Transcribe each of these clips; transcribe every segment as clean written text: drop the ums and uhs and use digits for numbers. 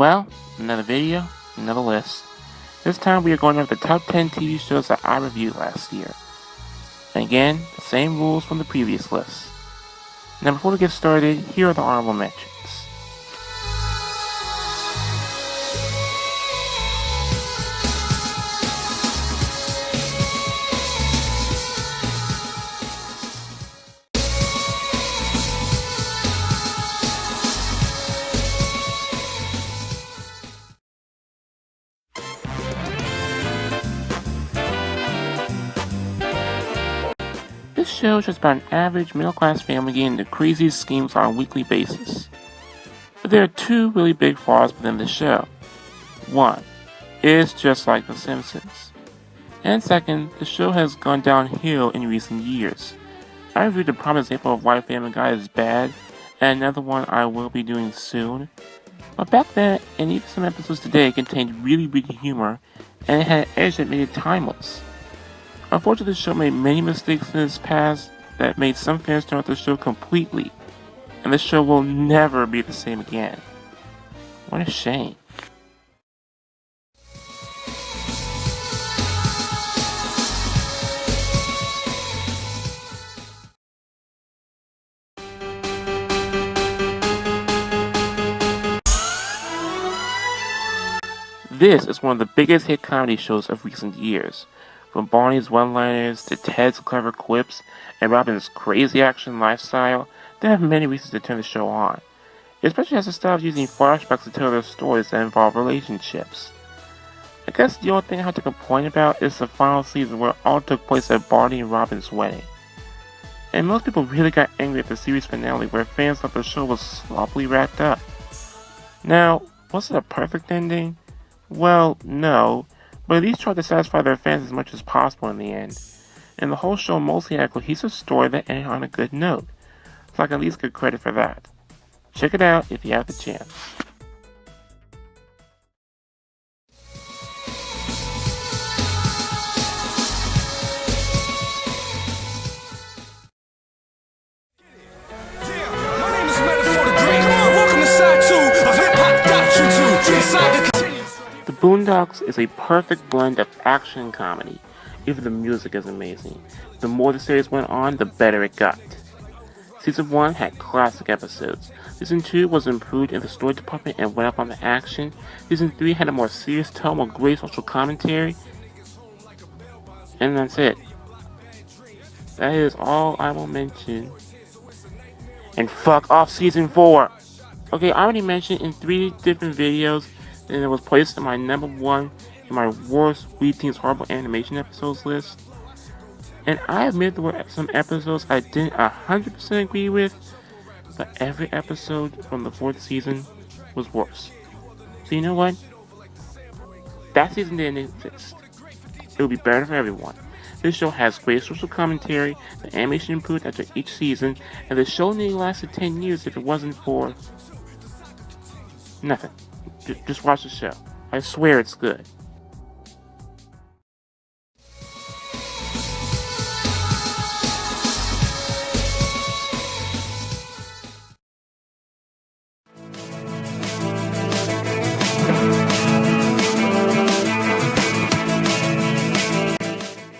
Well, another video, another list. This time we are going over the top 10 TV shows that I reviewed last year. And again, the same rules from the previous list. Now before we get started, here are the honorable mentions. This show is just about an average middle-class family getting into crazy schemes on a weekly basis. But there are two really big flaws within the show. One, it is just like The Simpsons. And second, the show has gone downhill in recent years. I reviewed a prime example of why Family Guy is bad, and another one I will be doing soon. But back then, and even some episodes today, contained really witty humor, and it had an edge that made it timeless. Unfortunately, the show made many mistakes in its past that made some fans turn off the show completely, and the show will never be the same again. What a shame. This is one of the biggest hit comedy shows of recent years. From Barney's one-liners to Ted's clever quips and Robin's crazy action lifestyle, there are many reasons to turn the show on, especially as it starts using flashbacks to tell their stories that involve relationships. I guess the only thing I have to complain about is the final season where it all took place at Barney and Robin's wedding. And most people really got angry at the series finale where fans thought the show was sloppily wrapped up. Now, was it a perfect ending? Well, no. But at least tried to satisfy their fans as much as possible in the end. And the whole show mostly had a cohesive story that ended on a good note. So I can at least get credit for that. Check it out if you have the chance. The Boondocks is a perfect blend of action and comedy. Even the music is amazing. The more the series went on, the better it got. Season 1 had classic episodes. Season 2 was improved in the story department and went up on the action. Season 3 had a more serious tone with great social commentary. And that's it. That is all I will mention. And fuck off Season 4! Okay, I already mentioned in 3 different videos, and it was placed in my number 1 in my worst Wii Teens Horrible Animation Episodes list. And I admit there were some episodes I didn't 100% agree with, but every episode from the 4th season was worse. So you know what? That season didn't exist. It would be better for everyone. This show has great social commentary, the animation improved after each season, and the show nearly lasted 10 years if it wasn't for nothing. Just watch the show. I swear it's good.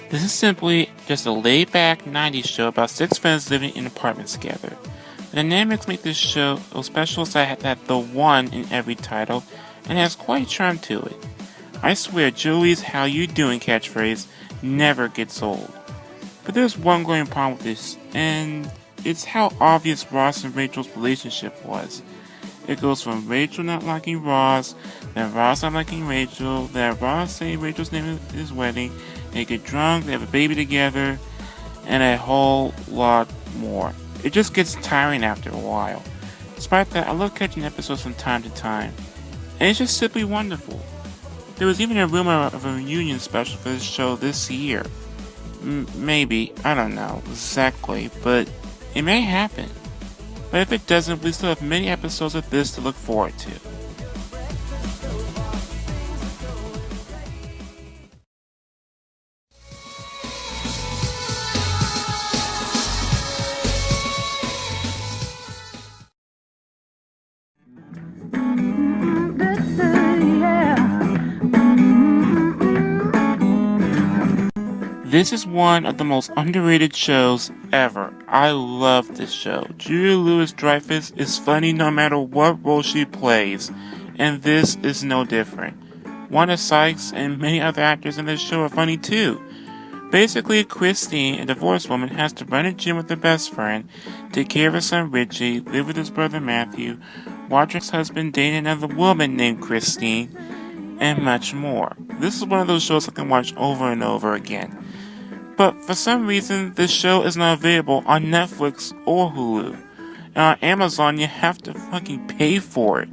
This is simply just a laid-back 90s show about 6 friends living in apartments together. The dynamics make this show so special as I had the one in every title, and has quite a charm to it. I swear Julie's "how you doing" catchphrase never gets old. But there's one glaring problem with this, and it's how obvious Ross and Rachel's relationship was. It goes from Rachel not liking Ross, then Ross not liking Rachel, then Ross saying Rachel's name at his wedding, they get drunk, they have a baby together, and a whole lot more. It just gets tiring after a while. Despite that, I love catching episodes from time to time, and it's just simply wonderful. There was even a rumor of a reunion special for this show this year. Maybe, I don't know exactly, but it may happen. But if it doesn't, we still have many episodes of this to look forward to. This is one of the most underrated shows ever. I love this show. Julia Louis-Dreyfus is funny no matter what role she plays, and this is no different. Wanda Sykes and many other actors in this show are funny too. Basically, Christine, a divorced woman, has to run a gym with her best friend, take care of her son Richie, live with his brother Matthew, watch her husband date another woman named Christine, and much more. This is one of those shows I can watch over and over again. But for some reason, this show is not available on Netflix or Hulu. And on Amazon, you have to fucking pay for it.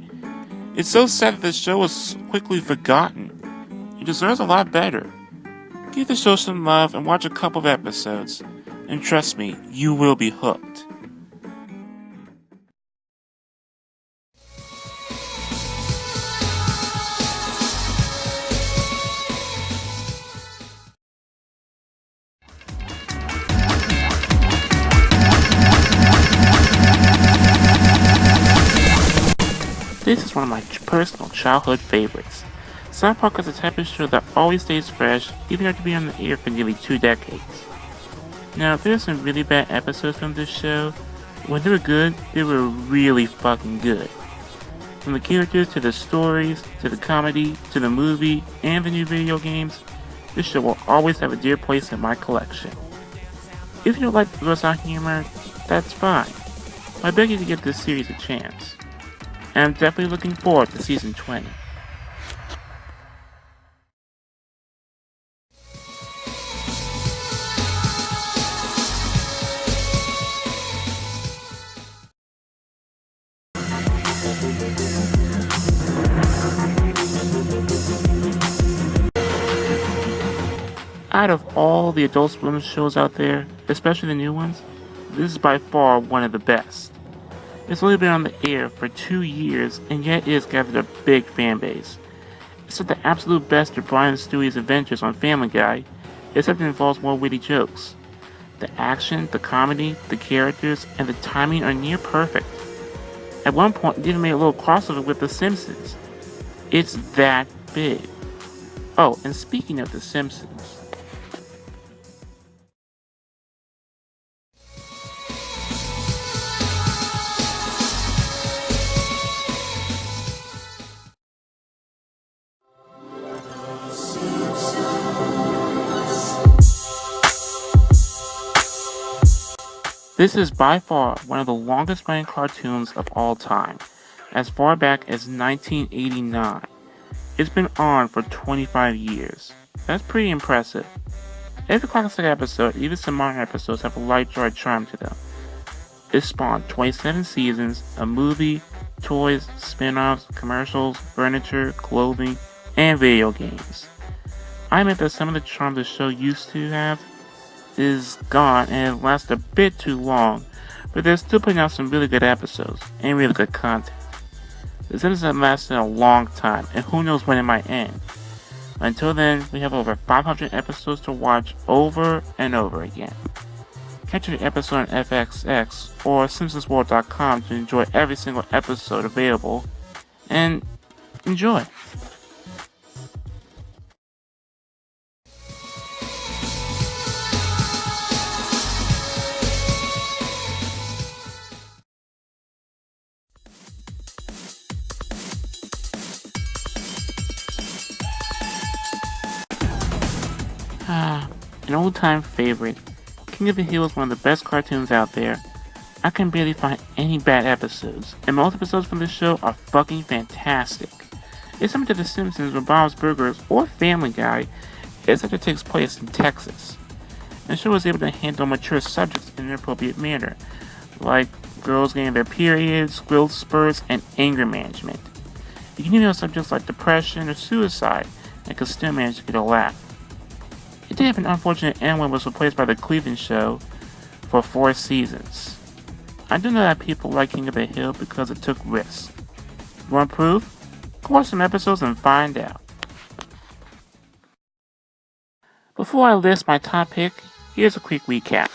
It's so sad that this show is quickly forgotten. It deserves a lot better. Give the show some love and watch a couple of episodes. And trust me, you will be hooked. This is one of my personal childhood favorites. South Park is the type of show that always stays fresh, even after being on the air for nearly 2 decades. Now, there are some really bad episodes from this show. When they were good, they were really fucking good. From the characters, to the stories, to the comedy, to the movie, and the new video games, this show will always have a dear place in my collection. If you don't like the gross out humor, that's fine. I beg you to give this series a chance. And I'm definitely looking forward to season 20. Out of all the Adult Swim shows out there, especially the new ones, this is by far one of the best. It's only been on the air for 2 years, and yet it has gathered a big fan base. It's like the absolute best of Brian and Stewie's adventures on Family Guy, except it involves more witty jokes. The action, the comedy, the characters, and the timing are near perfect. At one point, it even made a little crossover with The Simpsons. It's that big. Oh, and speaking of The Simpsons, this is by far one of the longest running cartoons of all time, as far back as 1989. It's been on for 25 years. That's pretty impressive. Every classic episode, even some modern episodes, have a light, dry charm to them. It spawned 27 seasons, a movie, toys, spin-offs, commercials, furniture, clothing, and video games. I admit that some of the charm the show used to have is gone and it lasted a bit too long, but they're still putting out some really good episodes and really good content. The Simpsons have lasted a long time, and who knows when it might end. Until then, we have over 500 episodes to watch over and over again. Catch the episode on FXX or SimpsonsWorld.com to enjoy every single episode available, and enjoy. An old-time favorite, King of the Hill is one of the best cartoons out there. I can barely find any bad episodes, and most episodes from this show are fucking fantastic. It's similar to The Simpsons or Bob's Burgers or Family Guy, except it takes place in Texas. The show is able to handle mature subjects in an appropriate manner, like girls getting their periods, growth spurts, and anger management. You can even have subjects like depression or suicide that can still manage to get a laugh. It did have an unfortunate end when it was replaced by The Cleveland Show for 4 seasons. I do know that people like King of the Hill because it took risks. Want proof? Go watch some episodes and find out. Before I list my top pick, here's a quick recap.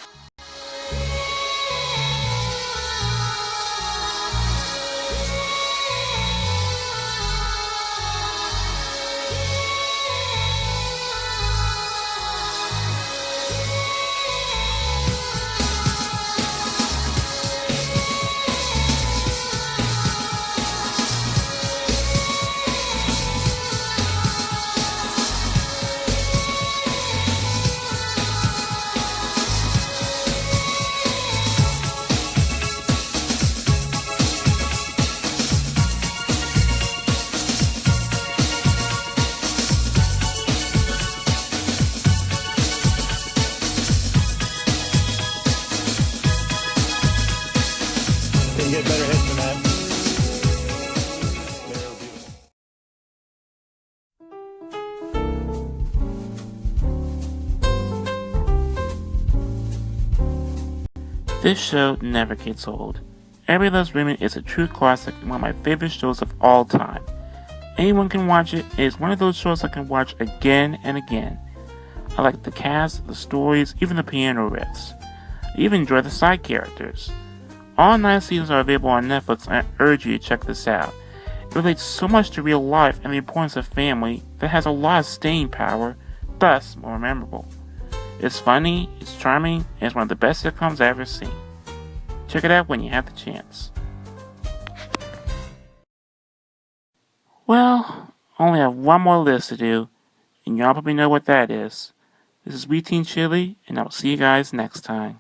get better hits than that. This show never gets old. Everybody Loves Raymond is a true classic and one of my favorite shows of all time. Anyone can watch it. It is one of those shows I can watch again and again. I like the cast, the stories, even the piano riffs. I even enjoy the side characters. All 9 seasons are available on Netflix, and I urge you to check this out. It relates so much to real life and the importance of family that has a lot of staying power, thus more memorable. It's funny, it's charming, and it's one of the best sitcoms I've ever seen. Check it out when you have the chance. Well, I only have one more list to do, and y'all probably know what that is. This is We Teen Chili, and I'll see you guys next time.